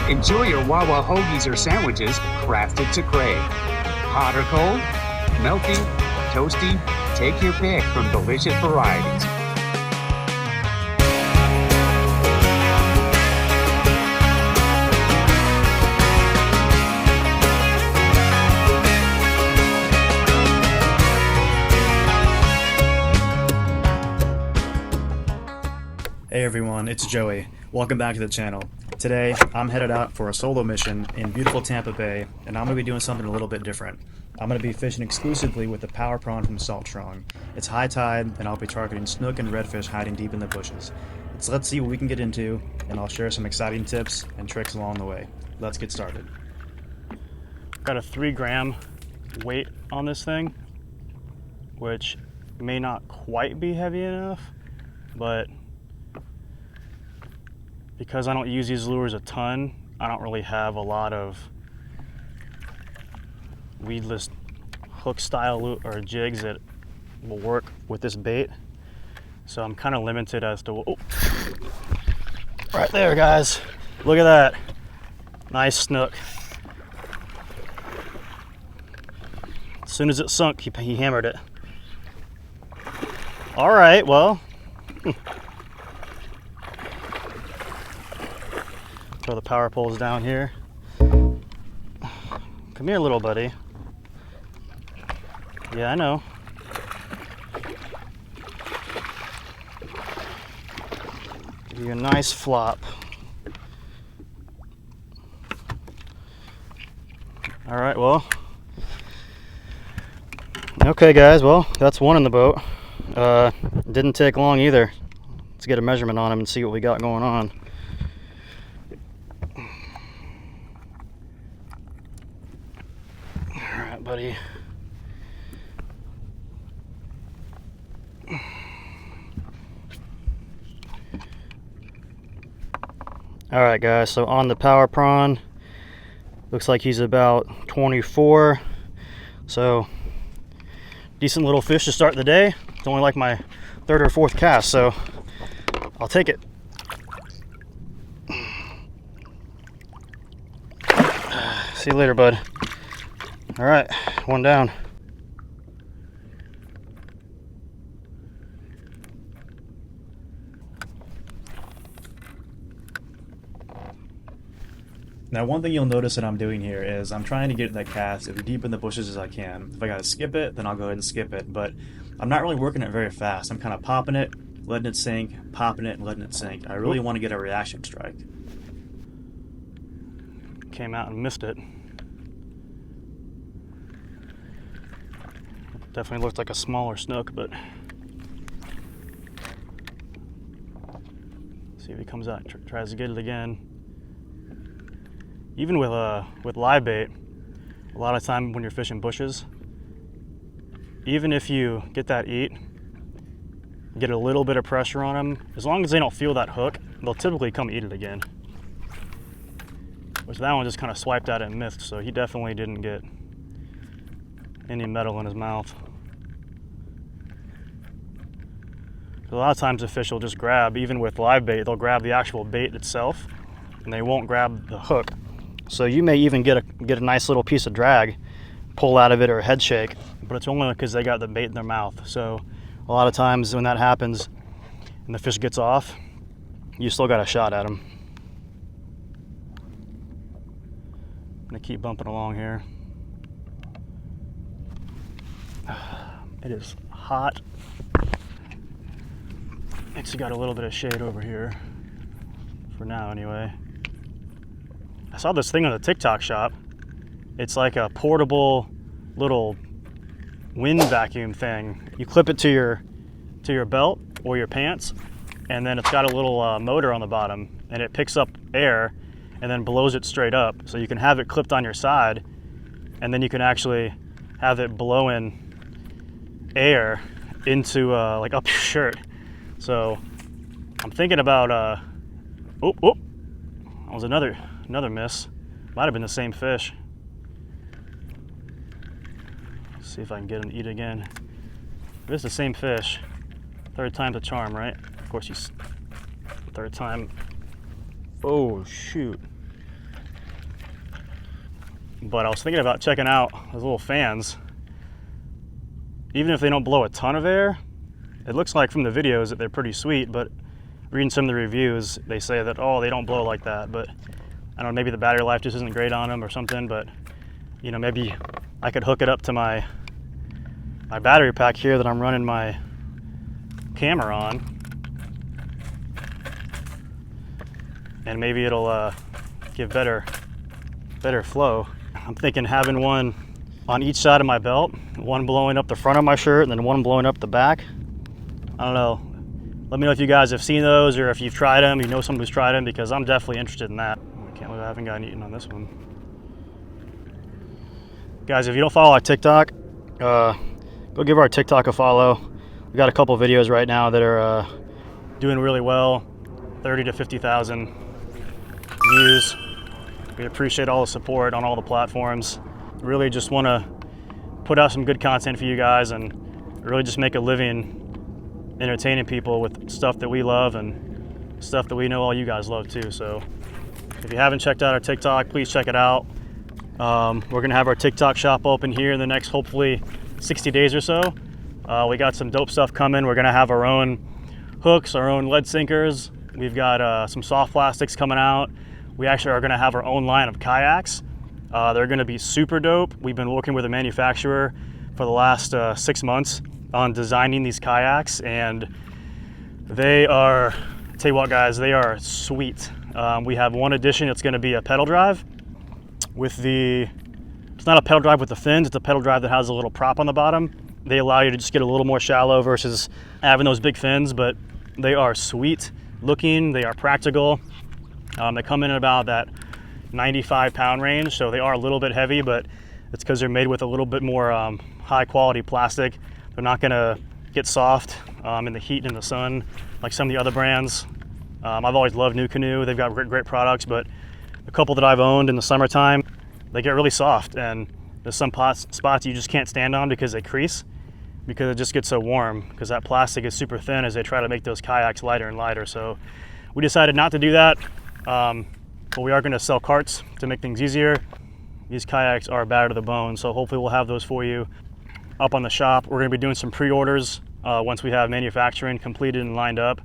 Enjoy your Wawa hoagies or sandwiches crafted to crave. Hot or cold, melty, toasty, take your pick from delicious varieties. Hey everyone, it's Joey. Welcome back to the channel. Today, I'm headed out for a solo mission in beautiful Tampa Bay, and I'm going to be doing something a little bit different. I'm going to be fishing exclusively with the Power Prawn from SaltStrong. It's high tide, and I'll be targeting snook and redfish hiding deep in the bushes. So let's see what we can get into, and I'll share some exciting tips and tricks along the way. Let's get started. Got a 3-gram weight on this thing, which may not quite be heavy enough, but because I don't use these lures a ton, I don't really have a lot of weedless hook style or jigs that will work with this bait. So I'm kind of limited as to, oh, right there guys, look at that, nice snook. As soon as it sunk, he hammered it. All right, well, throw the power poles down here. Come here, little buddy. Yeah, I know. Give you a nice flop. All right, well. Okay, guys, well, that's one in the boat. Didn't take long either. Let's get a measurement on him and see what we got going on. Buddy. All right, guys, so on the Power Prawn, looks like he's about 24. So decent little fish to start the day. It's only like my 3rd or 4th cast, so I'll take it. See you later, bud. All right, one down. Now, one thing you'll notice that I'm doing here is I'm trying to get that cast as deep in the bushes as I can. If I gotta skip it, then I'll go ahead and skip it, but I'm not really working it very fast. I'm kind of popping it, letting it sink, popping it, and letting it sink. I really want to get a reaction strike. Came out and missed it. Definitely looked like a smaller snook, but see if he comes out and tries to get it again. Even with live bait, a lot of time when you're fishing bushes, even if you get that eat, get a little bit of pressure on them, as long as they don't feel that hook, they'll typically come eat it again. Which that one just kind of swiped at it and missed, so he definitely didn't get any metal in his mouth. A lot of times the fish will just grab, even with live bait, they'll grab the actual bait itself and they won't grab the hook. So you may even get a nice little piece of drag, pull out of it, or a head shake, but it's only because they got the bait in their mouth. So a lot of times when that happens and the fish gets off, you still got a shot at him. I'm gonna keep bumping along here. It is hot. It's got a little bit of shade over here, for now anyway. I saw this thing on the TikTok shop. It's like a portable little wind vacuum thing. You clip it to your belt or your pants, and then it's got a little motor on the bottom, and it picks up air and then blows it straight up. So you can have it clipped on your side, and then you can actually have it blowing air into like up your shirt. So I'm thinking about that was another miss. Might have been the same fish. Let's see if I can get him to eat again. If it's the same fish, 3rd time's a charm, right? Of course, he's 3rd time. Oh shoot! but I was thinking about checking out those little fans. Even if they don't blow a ton of air, it looks like from the videos that they're pretty sweet, but reading some of the reviews, they say that, oh, they don't blow like that. But I don't know, maybe the battery life just isn't great on them or something, but you know, maybe I could hook it up to my battery pack here that I'm running my camera on, and maybe it'll give better flow. I'm thinking having one on each side of my belt, one blowing up the front of my shirt and then one blowing up the back. I don't know. Let me know if you guys have seen those or if you've tried them, you know someone who's tried them, because I'm definitely interested in that. I can't believe I haven't gotten eaten on this one. Guys, if you don't follow our TikTok, go give our TikTok a follow. We got a couple videos right now that are doing really well, 30 to 50,000 views. We appreciate all the support on all the platforms. Really just want to put out some good content for you guys and really just make a living entertaining people with stuff that we love and stuff that we know all you guys love too. So if you haven't checked out our TikTok, please check it out. We're gonna have our TikTok shop open here in the next hopefully 60 days or so. We got some dope stuff coming. We're gonna have our own hooks, our own lead sinkers. We've got some soft plastics coming out. We actually are gonna have our own line of kayaks. They're gonna be super dope. We've been working with a manufacturer for the last 6 months on designing these kayaks, and they are, tell you what guys, they are sweet. We have one addition, it's gonna be a pedal drive with it's not a pedal drive with the fins, it's a pedal drive that has a little prop on the bottom. They allow you to just get a little more shallow versus having those big fins, but they are sweet looking, they are practical. They come in at about that 95-pound range, so they are a little bit heavy, but it's because they're made with a little bit more high quality plastic. They're not gonna get soft in the heat and the sun like some of the other brands. I've always loved New Canoe. They've got great products, but a couple that I've owned in the summertime, they get really soft, and there's some spots you just can't stand on because they crease, because it just gets so warm, because that plastic is super thin as they try to make those kayaks lighter and lighter. So we decided not to do that. But we are going to sell carts to make things easier. These kayaks are bad to the bone, so hopefully we'll have those for you up on the shop. We're going to be doing some pre-orders once we have manufacturing completed and lined up.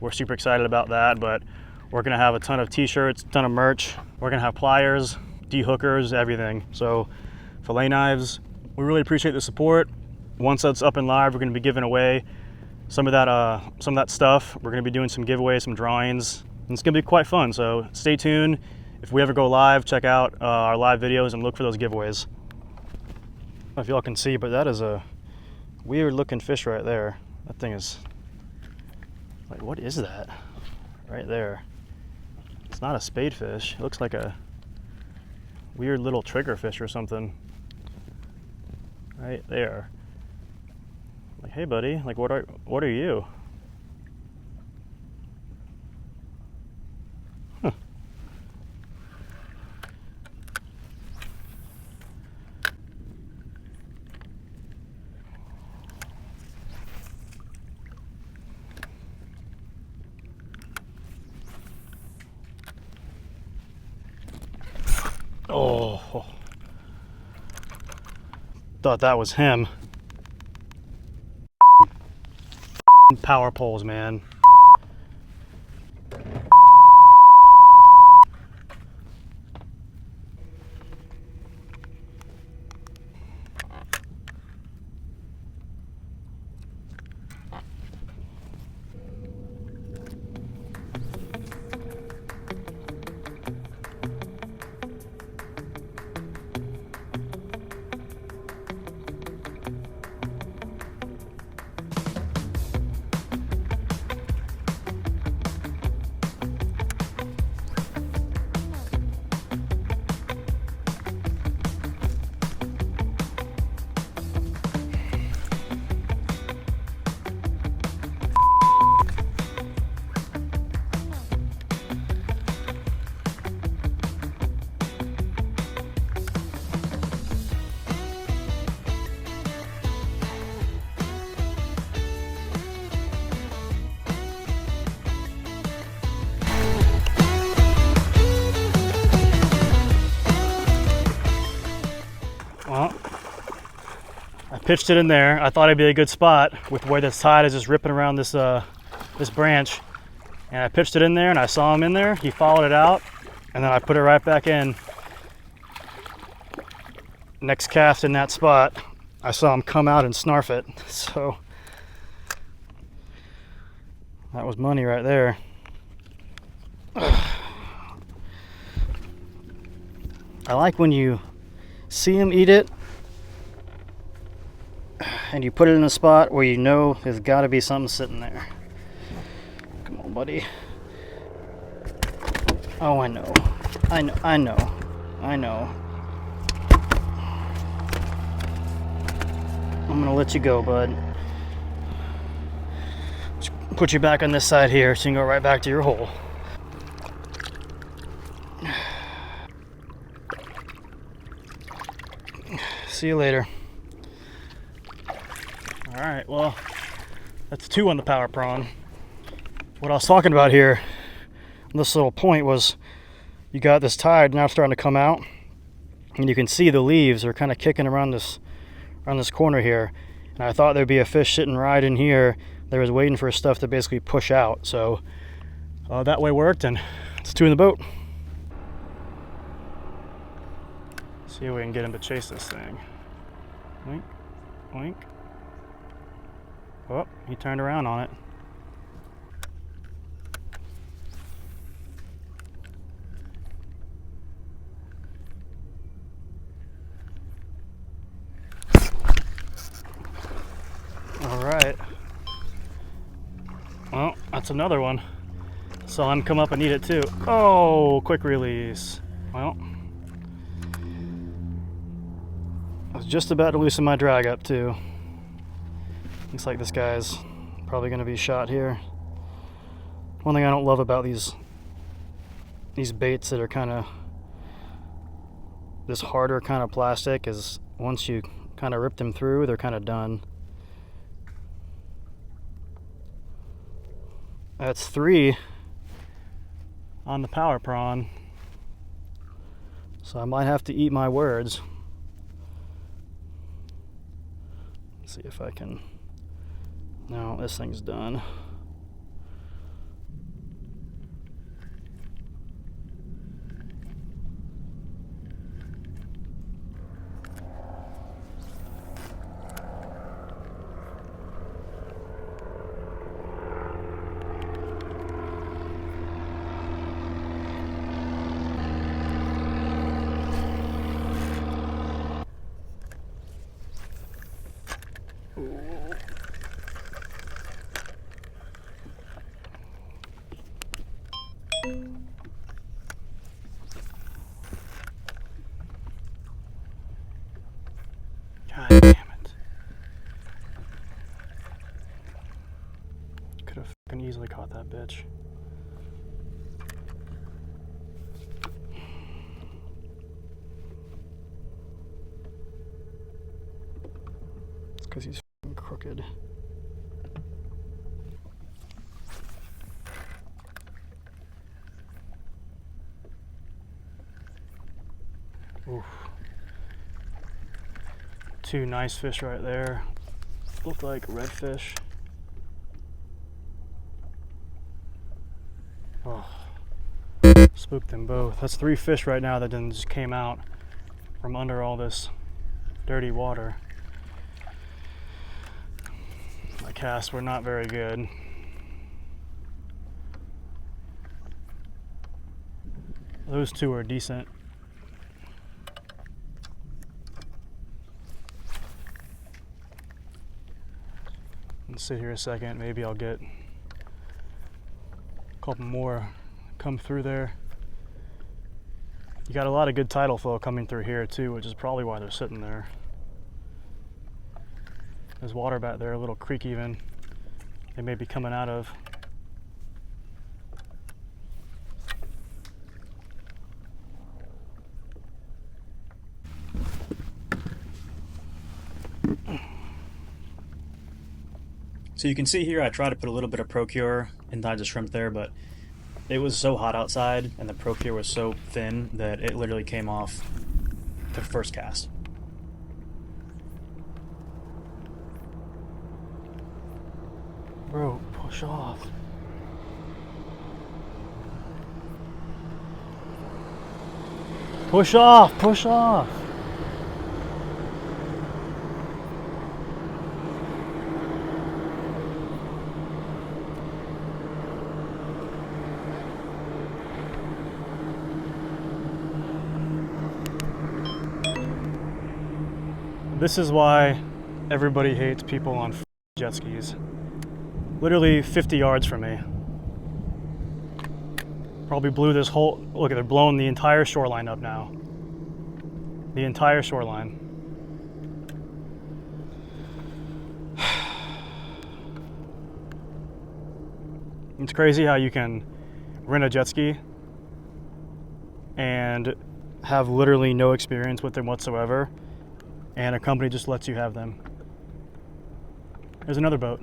We're super excited about that, but we're going to have a ton of t-shirts, a ton of merch. We're going to have pliers, de-hookers, everything. So fillet knives, we really appreciate the support. Once that's up and live, we're going to be giving away some of that stuff. We're going to be doing some giveaways, some drawings. And it's gonna be quite fun, so stay tuned. If we ever go live, check out our live videos and look for those giveaways. I don't know if y'all can see, but that is a weird looking fish right there. That thing is, like, what is that? Right there. It's not a spadefish. It looks like a weird little triggerfish or something. Right there. Like, hey buddy, like what are you? Oh, thought that was him. Power poles, man. pitched it in there. I thought it'd be a good spot with where this tide is just ripping around this this branch. And I pitched it in there and I saw him in there. He followed it out and then I put it right back in. Next cast in that spot, I saw him come out and snarf it. So that was money right there. I like when you see him eat it and you put it in a spot where you know there's got to be something sitting there. Come on, buddy. Oh, I know. I know. I know. I know. I'm gonna let you go, bud. Just put you back on this side here so you can go right back to your hole. See you later. All right, well, that's 2 on the Power Prawn. What I was talking about here, this little point was, you got this tide now starting to come out, and you can see the leaves are kind of kicking around this corner here. And I thought there'd be a fish sitting right in here that was waiting for stuff to basically push out. So that way worked, and it's 2 in the boat. See if we can get him to chase this thing. Wink, wink. Oh, he turned around on it. All right. Well, that's another one. Saw him come up and eat it too. Oh, quick release. Well, I was just about to loosen my drag up too. Looks like this guy's probably going to be shot here. One thing I don't love about these baits that are kind of this harder kind of plastic is once you kind of rip them through, they're kind of done. That's 3 on the Power Prawn. So I might have to eat my words. Let's see if I can. No, this thing's done. God damn it. Could have fucking easily caught that bitch. It's because he's fucking crooked. Oof. 2 nice fish right there. Look like redfish. Oh, spooked them both. That's 3 fish right now that then just came out from under all this dirty water. My casts were not very good. Those 2 are decent. Sit here a second, maybe I'll get a couple more come through there. You got a lot of good tidal flow coming through here too, which is probably why they're sitting there. There's water back there, a little creek even they may be coming out of. So you can see here I tried to put a little bit of Procure inside the shrimp there, but it was so hot outside and the Procure was so thin that it literally came off the first cast. Bro, push off. Push off, push off. This is why everybody hates people on jet skis. Literally 50 yards from me. Probably blew this whole, look, they're blowing the entire shoreline up now. The entire shoreline. It's crazy how you can rent a jet ski and have literally no experience with them whatsoever, and a company just lets you have them. There's another boat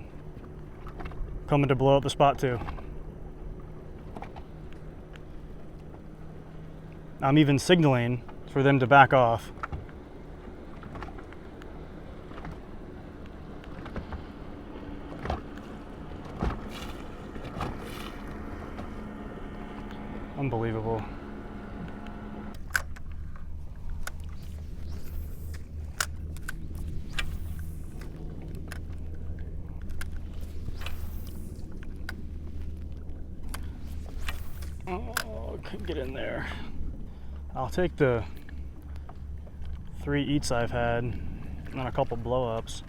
coming to blow up the spot too. I'm even signaling for them to back off. Unbelievable. Oh, couldn't get in there. I'll take the 3 eats I've had and a couple blow-ups,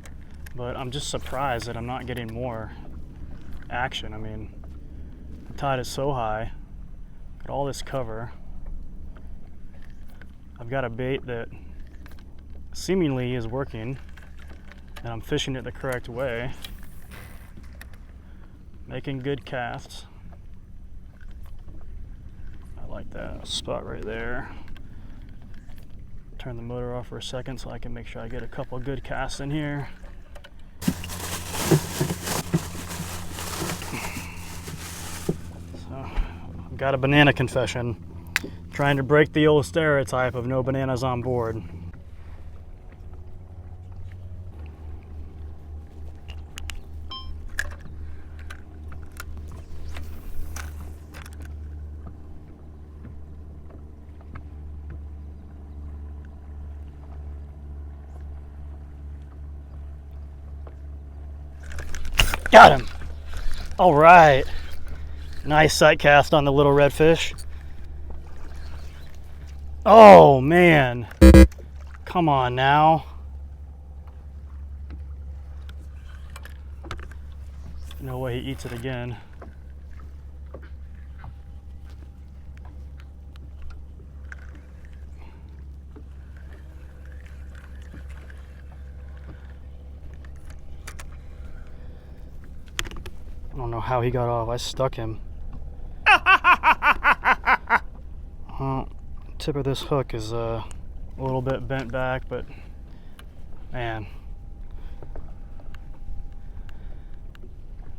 but I'm just surprised that I'm not getting more action. I mean, the tide is so high, got all this cover. I've got a bait that seemingly is working, and I'm fishing it the correct way, making good casts. I like that spot right there. Turn the motor off for a second so I can make sure I get a couple good casts in here. So, I've got a banana confession. Trying to break the old stereotype of no bananas on board. Got him. All right. Nice sight cast on the little redfish. Oh, man. Come on now. No way he eats it again. I don't know how he got off. I stuck him. Tip of this hook is a little bit bent back, but man,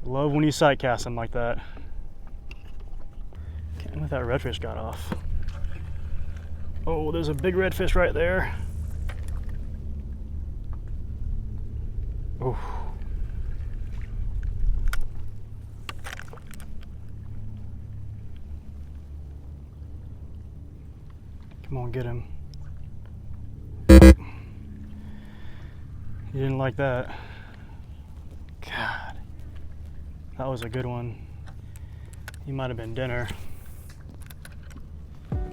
love when you sight cast them like that. Can't believe that redfish got off. Oh, there's a big redfish right there. Oh. Come on, get him. You didn't like that. God. That was a good one. He might have been dinner.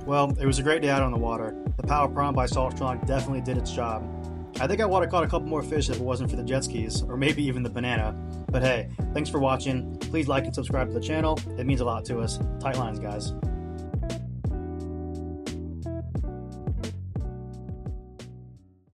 Well, it was a great day out on the water. The Power Prawn by SaltStrong definitely did its job. I think I would have caught a couple more fish if it wasn't for the jet skis, or maybe even the banana. But hey, thanks for watching. Please like and subscribe to the channel. It means a lot to us. Tight lines, guys.